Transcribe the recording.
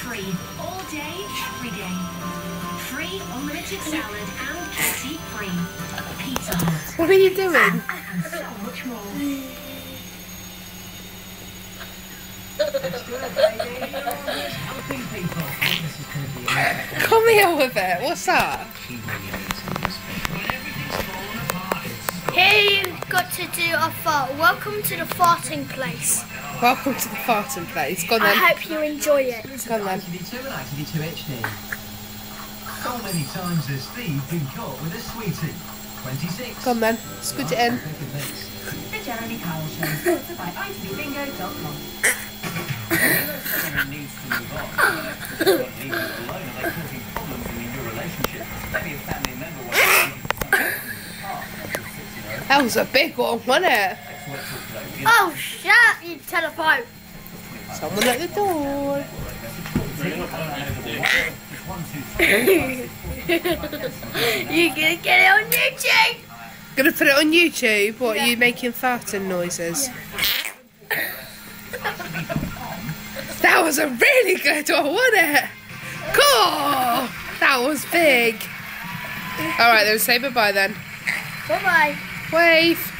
free. All day, every day. Free unlimited salad and kitty free. Pizza Hut. What are you doing? And so much more. Come here with it. What's that? Here you've got to do a fart. Welcome to the farting place. Welcome to the farting place. Go on I then. hope you enjoy it. Go on then. How many times has Steve been caught with a sweetie? 26. Go on then. Scoot it in. The Jeremy Kyle Show, sponsored by ITVBingo.com. Someone needs to move on. Don't leave you alone. Are they causing problems in your relationship? Maybe a family member wants to leave you That was a big one, wasn't it? Oh, shut up, you telephone. Someone at the door. You're gonna get it on YouTube. Gonna put it on YouTube? What, are you making farting noises? That was a really good one, wasn't it? Cool! That was big. Alright then, say bye-bye then. Bye-bye. Wave.